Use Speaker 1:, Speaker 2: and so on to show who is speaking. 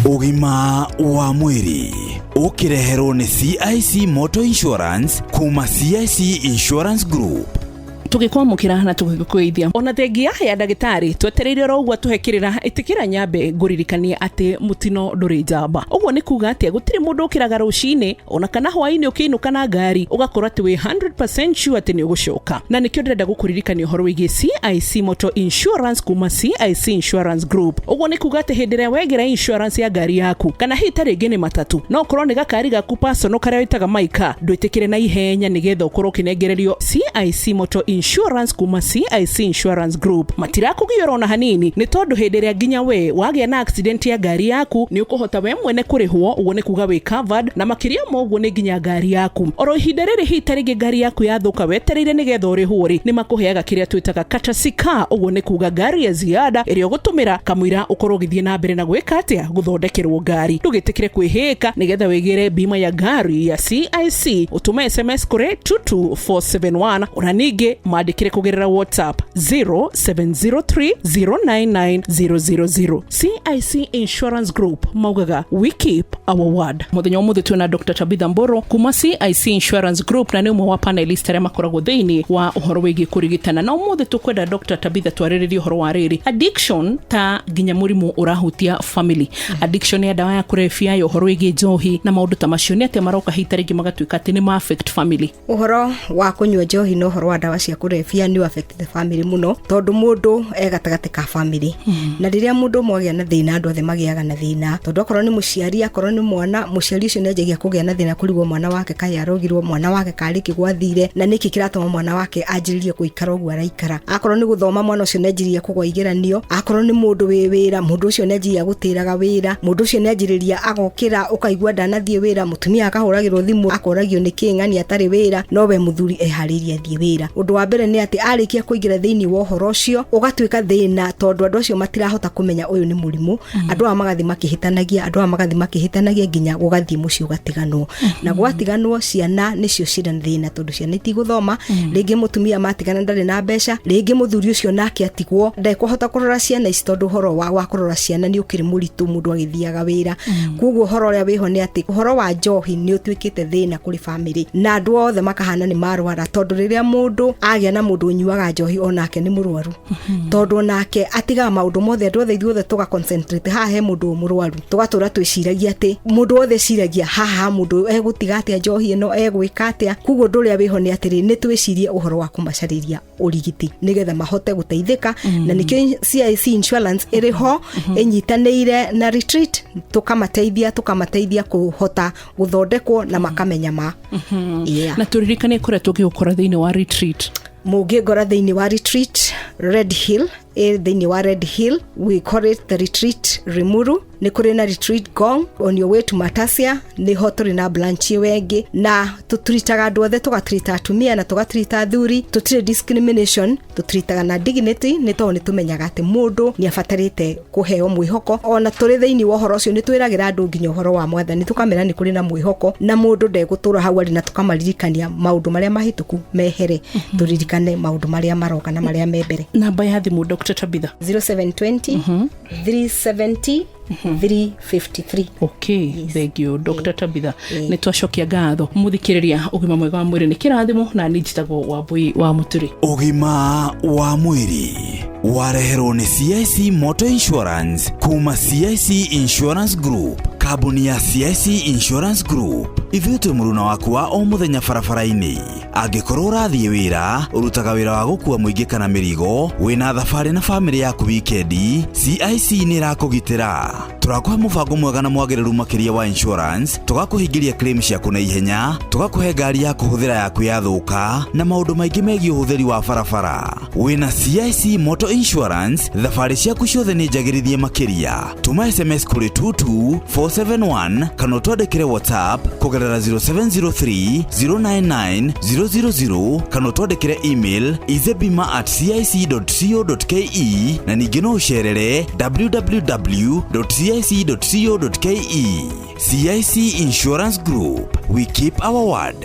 Speaker 1: Ugima wa mwiri ukireherwo ni CIC Motor Insurance kuma CIC Insurance Group.
Speaker 2: Tugikwamukira na tugikuithia ona thengia ya ndagitari twetereire rogwa tuhekirira itikira nyambe nguririkania ati mutino nduri njamba. Ugwo ni kuga ati gutiri mundu ukiraga rucini ona kana hwaini ukiinuka na ngari ugakora ati we 100% sure ati ni ugucoka. Na nikio ndenda gukuririkania uhoro wigi CIC Motor Insurance kuma CIC Insurance Group. Ugwo ni kuga ati hindire wegera insurance ya ngari yaku kana hitari ngene matatu no korwo ni gakari gaku personal karia witaga maika ndwitikire na ihenya nigetha ukorwo kinegererio CIC Motor Insurance kuma CIC Insurance Group. Matirakugiora ona hanini ni tondu hindiria ginya we wagia na accident ya ngari yaku ni ukuhota we mwene kurihwo. Ugo ni kuga we covered na makiria moguo ni ginya ngari yaku oro ihinda riri hitarige ngari yaku yathuka wetereire nigetha urihuri ni makuheaga kiria twitaga courtesy car. Ugo ni kuga ngari ya ziada iria ugutumira kamwira ukorwo githie na mbere na gwika atia guthondekerwo ngari. Tugitikire kwihika nigetha wegere bima ya ngari ya CIC utume SMS kure 22471 ona ninge mandikire kugerera WhatsApp 0703099000. CIC Insurance Group maugaga we keep our word. Muthenya umuthi tuna Dr. Tabitha Mburu kuma CIC Insurance Group na ni umwe wa panelist aria makoragwo thiini wa uhoro wigi kurigitana. Na umuthi tukwenda Dr. Tabitha twariririe uhoro wa riri addiction ta ginya murimu urahutia family. Addiction ya dawa ya kurefia ya uhoro wigi njohi na maundu ta macio ni ate maroka hitarigi magatuika ati ni ma affect family.
Speaker 3: Uhoro wa kunywa njohi no uhoro wa dawa cia kurefia ni affect the family muno tondu mundu egatagate ka family na riria mundu mwagia na thina andu othe magiaga na thina tondu akorwo ni muciari akorwo ni mwana muciari ucio nejagia kugia na thina kurigwo mwana wake kai arogirwo mwana wake kariki gwathire na niki kiratuma mwana wake anjiririe guikara ugu araikara. Akorwo ni guthoma mwana ucio nejirie kugwa igeranio. Akorwo ni mundu wi wira mundu ucio nejiria gutiraga wira. Mundu ucio nejiriria agokira ukaigwa ndanathie wira mutumia akahuragirwo thimu akoragio ni king'ani atari wira no we muthuri ehariria thie wira. Undu wa mbere ni ati arikia kuigira thiini wa uhoro ucio ugatwika thina tondu andu acio matirahota kumenya uyu ni murimu. Andu a magathi makihitanagia ginya gugathie mucio gatiganwo na gwatiganwo ciana nicio cira thina tondu ciana itiguthoma ringi mutumia matigana ndari na mbeca ringi muthuri ucio nake atigwo ndekuhota kurora ciana ici tondu uhoro wa kurora ciana ni ukiri muritu mundu agithiaga wira. Kuguo uhoro uria wiho ni ati uhoro wa njohi ni utwikite thina kuri family na andu othe makahana ni marwara tondu riria mundu agia na mundu unyuaga njohi onake ni murwaru tondu nake atiga maundu mothe andu othe ithuothe tuga concentrate haha he mundu murwaru tugatura twiciragia ati mundu othe ciragia haha mundu egutiga atia njohi ino egwika atia. Kuguo nduria wiho ni atiri ni twicirie uhoro wa kumacariria urigiti nigetha mahote guteithika na nikio CIC Insurance iriho enyitanire na retreat tukamateithia kuhota guthondekwo na makamenya ma
Speaker 2: na turirikane kure tugikora thiini wa retreat
Speaker 3: mugigora thiini wa retreat Red Hill thiini wa Red Hill we call it the retreat Rimuru. Ni kuri na retreat Gong on your way to Matasia ni hotori na branch wengi na tutritaga andu othe tugatrita atumia na tugatrita athuri tutire discrimination tutritaga na dignity ni to ni tumenyaga ati mundu ni afatarite kuheo mwihoko ona turi thiini wa uhoro ucio ni twiragira andu nginya uhoro wa mwathani tukamera ni kuri na mwihoko na mundu ndegutura hau ari na tukamaririkania maundu maria mahituku mehere turirikane maundu maria maroka na maria membere.
Speaker 2: Namba ya thimu Dr. Tabitha
Speaker 3: 0720 370 353.
Speaker 2: Okay, yes. Thank you Dr. Tabitha. Ni twacokia ngatho muthikiriria ugima mwega wa mwiri ni kirathimo na ni njitagwo wa Mbui wa Muturi.
Speaker 1: Ugima wa mwiri wareherwo ni CIC Motor Insurance kuma CIC Insurance Group. Kabuni ya CIC Insurance Group ithuitwe muruna waku wa o muthenya barabara-ini. Angikorwo urathie wira urutaga wira wa gukua muingi kana mirigo wina thabari na family yaku wikendi, CIC ni irakugitira. Turakuhe mubango mwega na mwagiriru makiria wa insurance, tugakuhingiria claim ciaku na ihenya, tugakuhe ngari ya kuhuthira yaku yathuka na maundu maingi megie uhuthiri wa barabara. Wina CIC Motor Insurance thabari ciaku ciothe ni njagirithie makiria. Tuma SMS kuri 22471 kana twandikire WhatsApp kugerera 0703 099 000 kana twandikire email izebima@cic.co.ke na ningi no ucerere www.cic.co.ke. CIC Insurance Group, we keep our word.